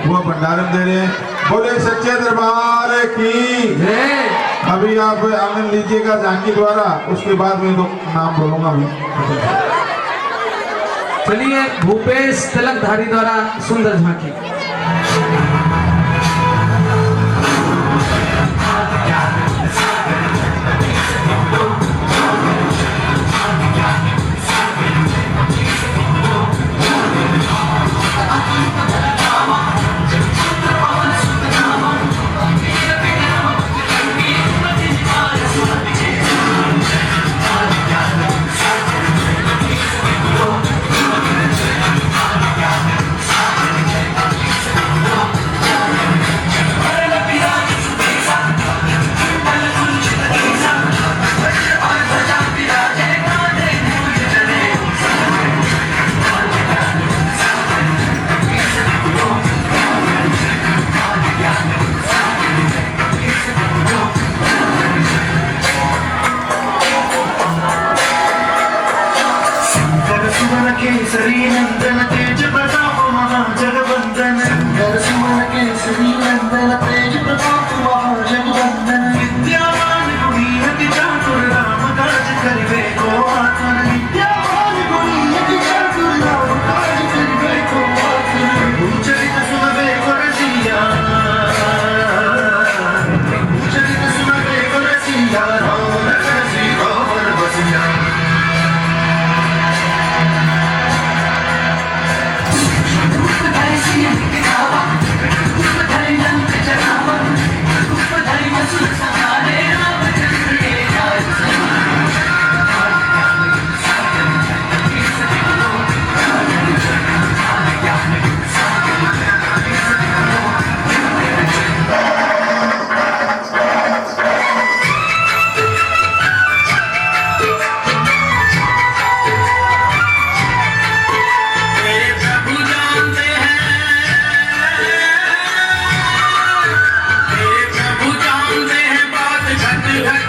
वो भंडारण दे रहे हैं। बोले सच्चे दरबार की। जय। अभी आप आनंद लीजिएगा झांकी द्वारा, उसके बाद मैं तो नाम बोलूंगा मैं। चलिए भूपेश तिलकधारी द्वारा सुंदर झांकी। केसरी नंदन तेज प्रताप महाजगवंदन, सुमन केसरी नंदन तेज प्रताप महाजगवंदन। विद्यावान गुणी अति चातुर राम काज करिबे को आतुर, विद्यावान गुणी अति चातुर राम काज करिबे को आतुर। उच्चरित सुनबे को रसिया, उच्चरित सुनबे को रसिया, राम रसी गोबर बसिया। I see you,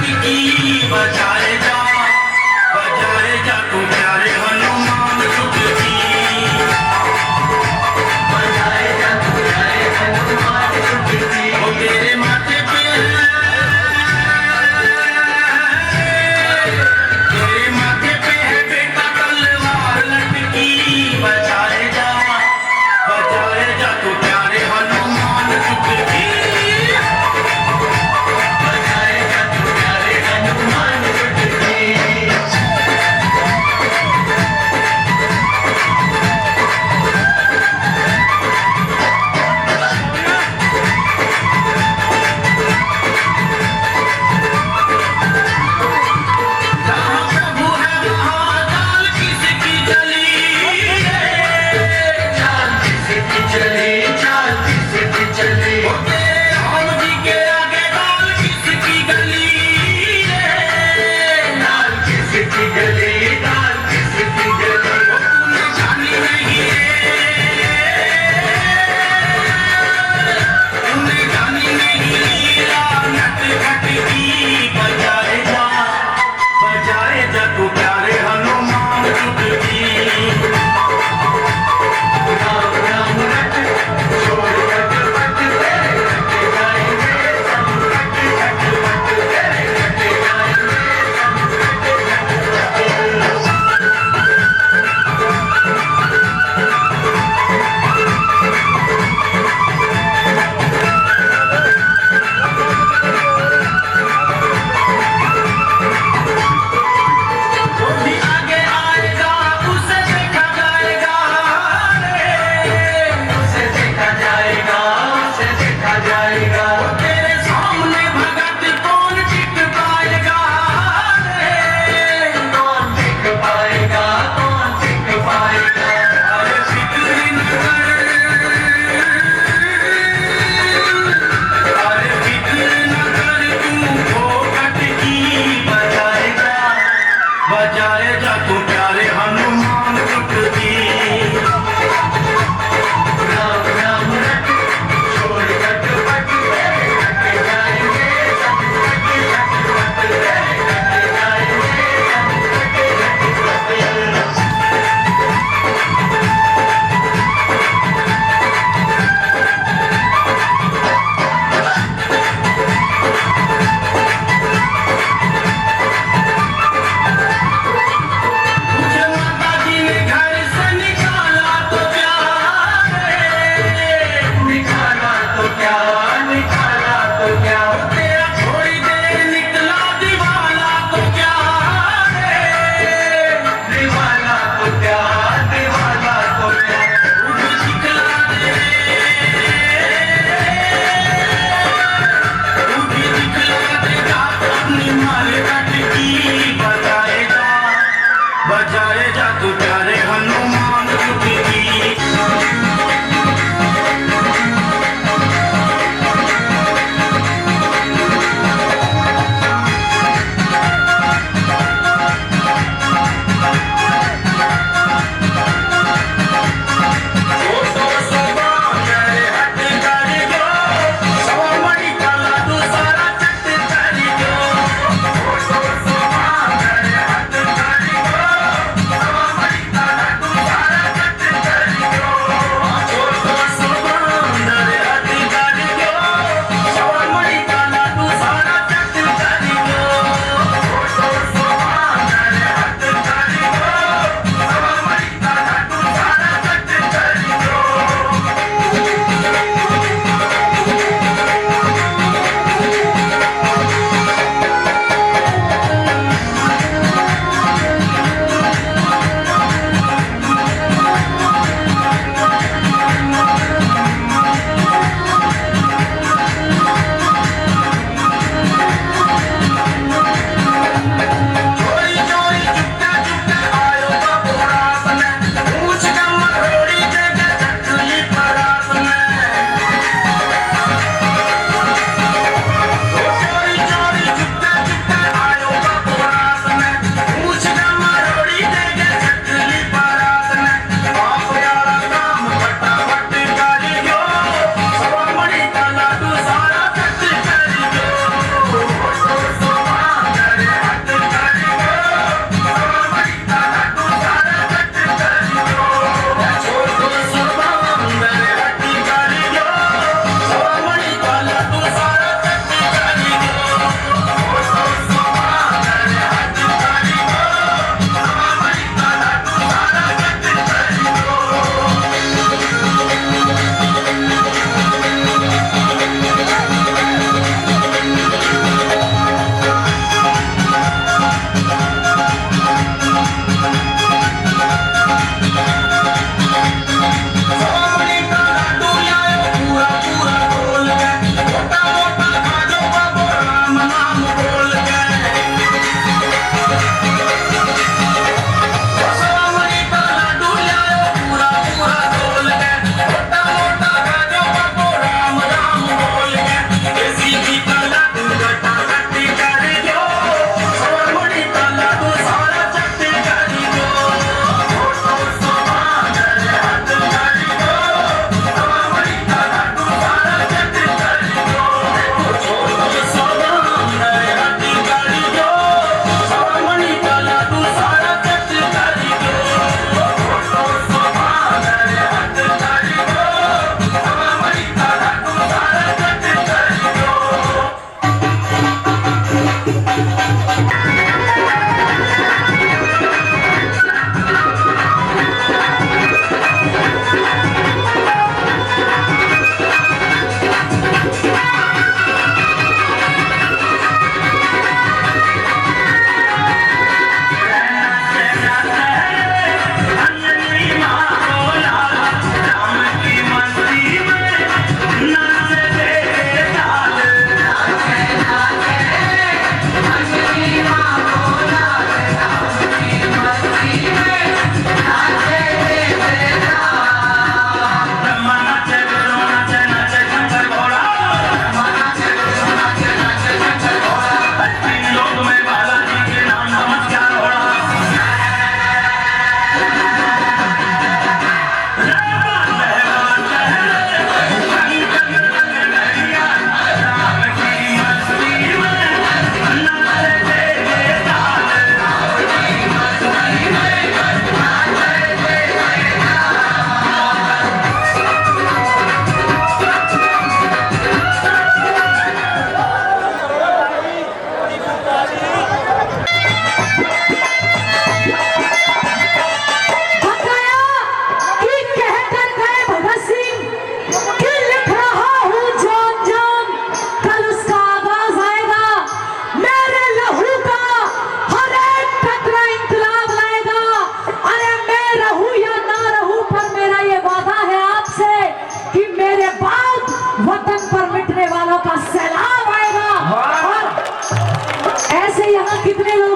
लटकी बजाए जा तू प्यारे हनुमान चुटकी बजाए जा तू प्यारे हनुमान चुटकी ओ तेरे माथे पे है बेटा तलवार लटकी बजाए जा तू प्यारे हनुमान चुटकी बजाए जा तू प्यारे हनुमान चुटकी जहाँ प्रभु है वहाँ जाल किसकी जली चाल किसकी चली चाल किसकी चली ओ तेरे राम जी के आगे डाल किसकी गली डाल किसकी गली डाल किसकी गली ओ तूने जानी नहीं तूने जानी नहीं लीला नट खटकी बजाए जा तू प्यारे हनुमान चुटकी राम राम रट छोड़ कट पट तेरे कटे जाएंगे सब कट कट पट तेरे कटे जाएंगे सब कट जो भी आगे आएगा उसे देखा जाएगा उसे देखा जाएगा उसे देखा जाएगा तेरे सामने भगत कौन टिक पाएगा कौन टिक पाएगा कौन टिक पाएगा अरे फिक्र न कर अरे फिक्र न कर तू फोकट की बजाए जा तू प्यारे हनुमान चुटकी राम राम रट छोड़ कट पट तेरे कटे जाएंगे सब कट कट पट तेरे कटे जाएंगे सब कट कट पट मुझे माता जी ने घर से निकाला तो क्या तेरा थोड़ी देर निकला दीवाना तो क्या मुझे दिखला दे अपनी माल कटकी बजाए जा तू प्यारे हनुमान चुटकी Somebody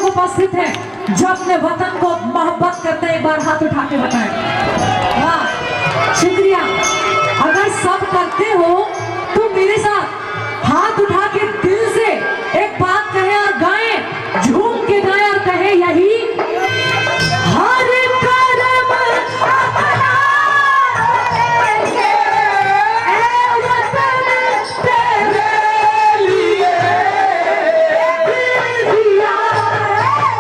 उपस्थित हैं जो अपने वतन को मोहब्बत करते हैं, एक बार हाथ उठा के बताएं। वाह, शुक्रिया। अगर सब करते हो तो मेरे साथ हाथ उठा के दिल से एक बात कहें और गाएं, झूम के गाएं और कहें यही, हर कर्म अपना ए वतन तेरे लिए दिया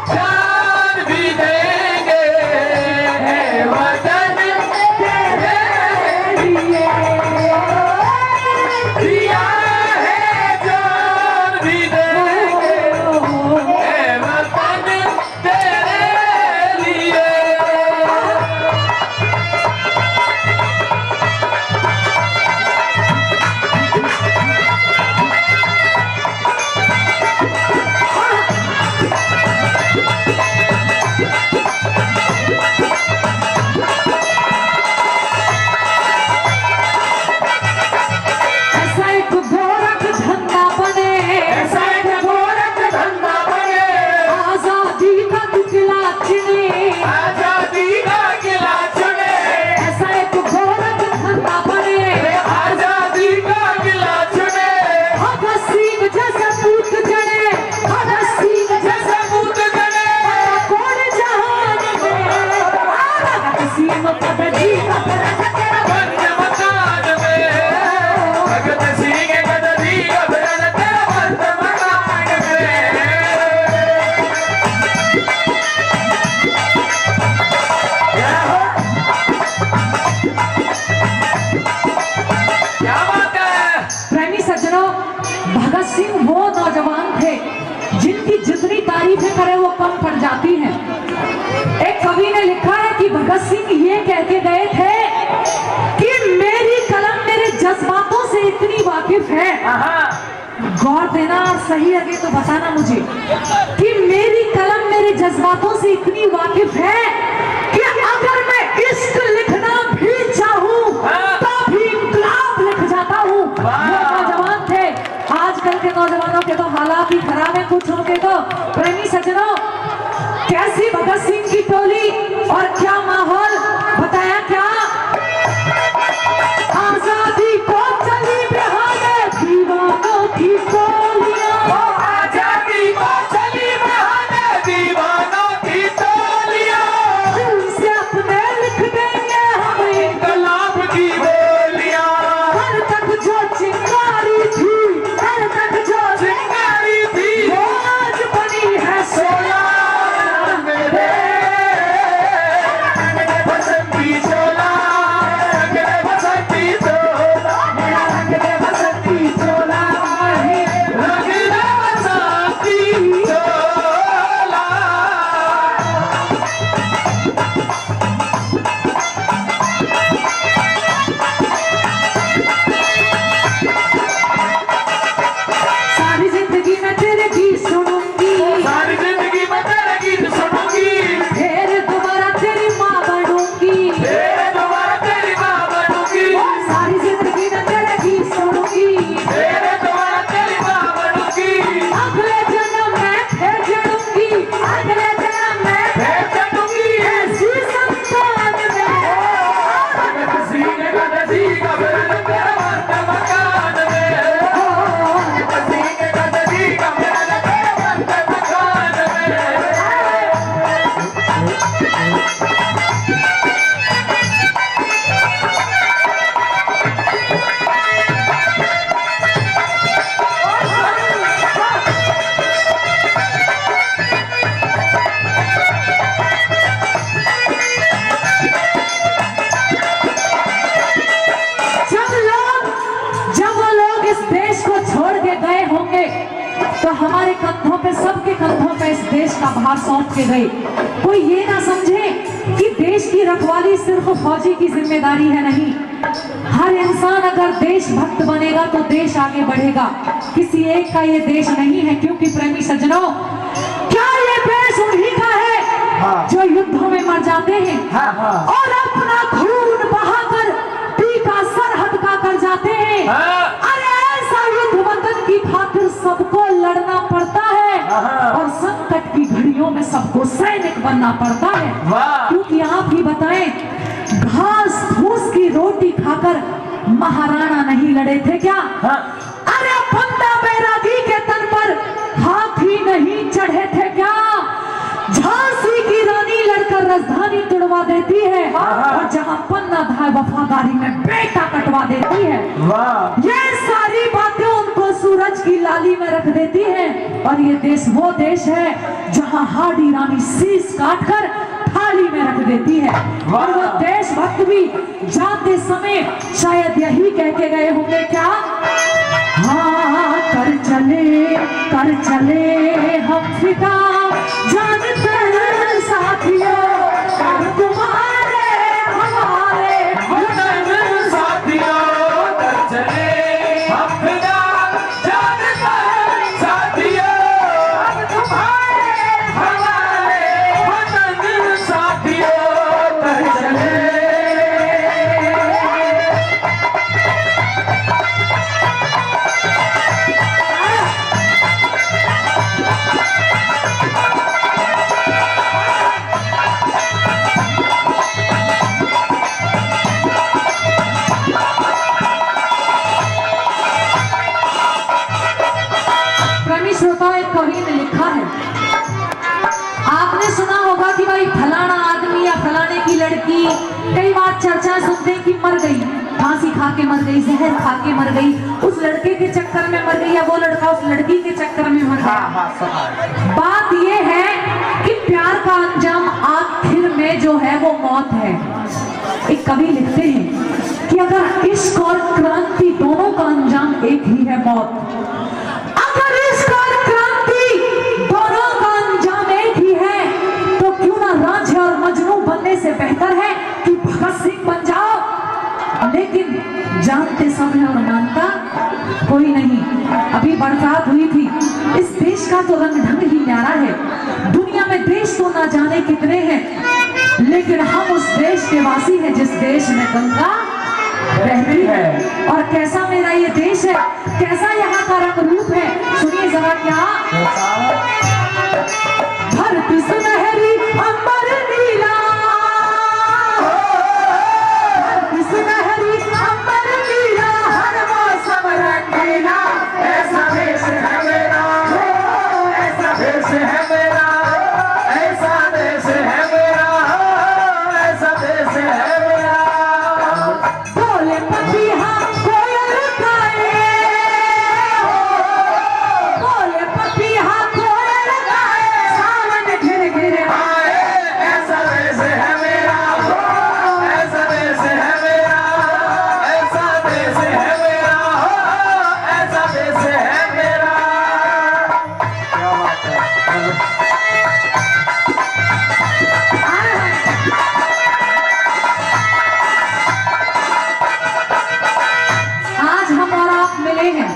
जान भी देंगे ए वतन तेरे लिए, दिया है जान भी देंगे ए वतन तेरे लिए। ऐसा एक गोरख धंधा बने, ऐसा एक गोरख धंधा बने, आजादी का किला चुने, आजादी का किला चुने, ऐसा एक गोरख धंधा बने, आजादी का किला चुने, भगत सिंह जैसे पूत जड़े, भगत सिंह जैसे पूत जड़े, कौन जहान में, भगत सिंह पद जी का पंच मकान में, भगत सिंह गदरी अभरण तेरा पंच मकान में। क्या बात है। प्रेमी सज्जनों, भगत सिंह वो नौजवान थे जिनकी जितनी तारीफें करें वो कम पड़ जाती हैं। एक कवि ने लिखा है कि भगत सिंह ये कह के गए थे कि मेरी कलम मेरे जज्बातों से इतनी वाकिफ है, गौर देना और सही लगे तो बताना मुझे, कि मेरी कलम मेरे जज्बातों से इतनी वाकिफ है कि अगर मैं इश्क लिखना भी चाहूं तो भी इंकलाब लिख जाता हूं। वो नौजवान थे। आजकल के नौजवानों के तो हालात ही खराब है, कुछ के तो। प्रेमी सज्जनों, कैसी भगत सिंह की टोली और क्या माहौल, बताया क्या, आजादी को चली बहाने दीवानों की टोलियां, आजादी को चली बहाने दीवानों की टोलियां, उनसे अपने लिख देंगे हम इनकलाब की बोलियां, हर तक जो चिंगारी थी, हर तक जो चिंगारी थी, वो आज बनी है सोना मेरे बसंती चोला, मेरे बसंती चोला। भार सौंप के गए। कोई ये ना समझे कि देश की रखवाली सिर्फ फौजी की जिम्मेदारी है, नहीं। हर इंसान अगर देशभक्त बनेगा तो देश आगे बढ़ेगा। किसी एक का ये देश नहीं है, क्योंकि प्रेमी सज्जनों, क्या ये देश उन्हीं का है जो युद्धों में मर जाते हैं और अपना खून बहाकर टीका सरहद का कर जाते हैं। अरे ऐसा युद्ध वतन की खातिर सबको लड़ना पड़ता है और संकट की घड़ियों में सबको सैनिक बनना पड़ता है। क्योंकि आप ही बताएं, घास फूस की रोटी खाकर महाराणा नहीं लड़े थे क्या? अरे बंदा बैरागी के तन पर हाथी नहीं चढ़े थे क्या? झांसी की रानी लड़कर राजधानी तुड़वा देती है और जहां पन्ना धाय वफादारी में बेटा कटवा देती है। ये सारी बातें उनको सूरज की लाली में रख देती है। और ये देश वो देश है जहां हाडी रानी शीश काटकर थाली में रख देती है। और वो देशभक्त भी जाते समय शायद यही कह के गए होंगे, क्या? हाँ, कर चले हम फिदा, जानते हैं साथियों तुम्हारे हमारे वतन साथियों, कर चले हम फिदा, जानते हैं साथियों तुम्हारे हमारे वतन साथियों, कर चले। प्रेमी श्रोताओं, एक कवि ने लिखा है, आपने सुना होगा कि भाई फलाना आदमी या फलाने की लड़की, कई बार चर्चा सुनते हैं कि मर गई, फांसी खा के मर गई, जहर खा के मर गई, उस लड़के के चक्कर में मर गई, या वो लड़का उस लड़की के चक्कर में मर गया। बात ये है कि प्यार का अंजाम आखिर में जो है वो मौत है। एक कवि लिखते हैं कि अगर इश्क और क्रांति दोनों का अंजाम एक ही है, मौत। अगर इश्क और क्रांति दोनों का अंजाम एक ही है, तो क्यों ना रांझे और मजनू बनने से बेहतर है कि भगत सिंह बन जाओ। लेकिन जानते सब हैं और मानता कोई नहीं। अभी बरसात हुई थी। इस देश का तो रंग ढंग ही न्यारा है। दुनिया में देश तो ना जाने कितने हैं, लेकिन हम उस देश के वासी हैं जिस देश में गंगा बहती है। और कैसा मेरा ये देश है, कैसा यहाँ का रंग रूप है, सुनिए जरा क्या। धरती सुनहरी अंबर नीला, धरती सुनहरी अंबर नीला, हर मौसम रंगीला, ऐसा देश है मेरा, ऐसा देश है मेरा, ऐसा देश है मेरा, ऐसा देश है मेरा। बोले पपीहा कोयल गाए, बोले पपीहा कोयल गाए, सावन घिर घिर आए, ऐसा देश है मेरा, ऐसा देश है मेरा, ऐसा देश है मेरा, ऐसा देश है मेरा। क्या बात है। आज हम और आप मिले हैं,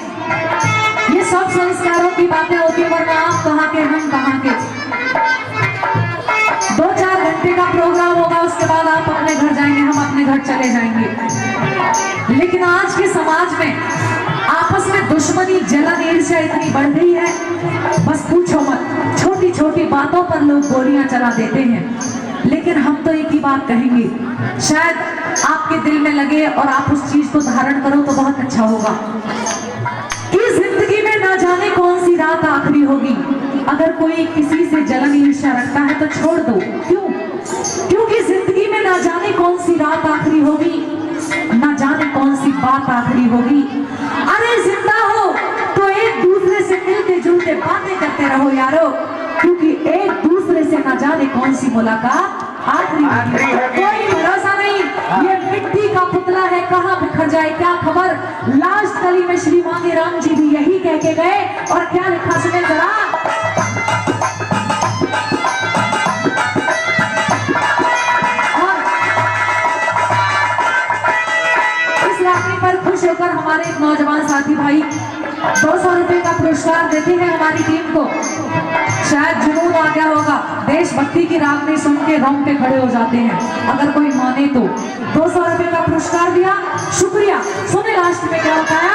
ये सब संस्कारों की बातें होती है, वरना आप कहाँ के हम कहाँ के। 2-4 घंटे का प्रोग्राम होगा, उसके बाद आप अपने घर जाएंगे, हम अपने घर चले जाएंगे। लेकिन आज के समाज में आपस में दुश्मनी, जलन, ईर्ष्या इतनी बढ़ गई है, बस पूछो मत। छोटी छोटी बातों पर लोग गोलियां चला देते हैं। लेकिन हम तो एक ही बात कहेंगे, शायद आपके दिल में लगे और आप उस चीज को धारण करो तो बहुत अच्छा होगा कि जिंदगी में ना जाने कौन सी रात आखिरी होगी। अगर कोई किसी से जलन ईर्ष्या रखता है तो छोड़ दो। क्यों? क्योंकि जिंदगी में ना जाने कौन सी रात आखिरी होगी, ना जाने कौन सी बात आखिरी होगी। अरे जिंदा हो तो एक दूसरे से मिलते जुलते बातें करते रहो यारो, क्योंकि एक दूसरे से ना जाने कौन सी मुलाकात आखिरी है। कोई भरोसा नहीं, ये मिट्टी का पुतला है, कहाँ बिखर जाए क्या खबर। लास्ट कली में श्री मांगे राम जी भी यही कह के गए, और क्या लिखा सुने जरा। हमारे एक नौजवान साथी भाई 200 रुपए का पुरस्कार देते हैं हमारी टीम को। शायद जुनून आ गया होगा, देशभक्ति की रागनी सुन के रोंगटे खड़े हो जाते हैं अगर कोई माने तो। 200 रुपए का पुरस्कार दिया, शुक्रिया। सुने लास्ट में क्या बताया।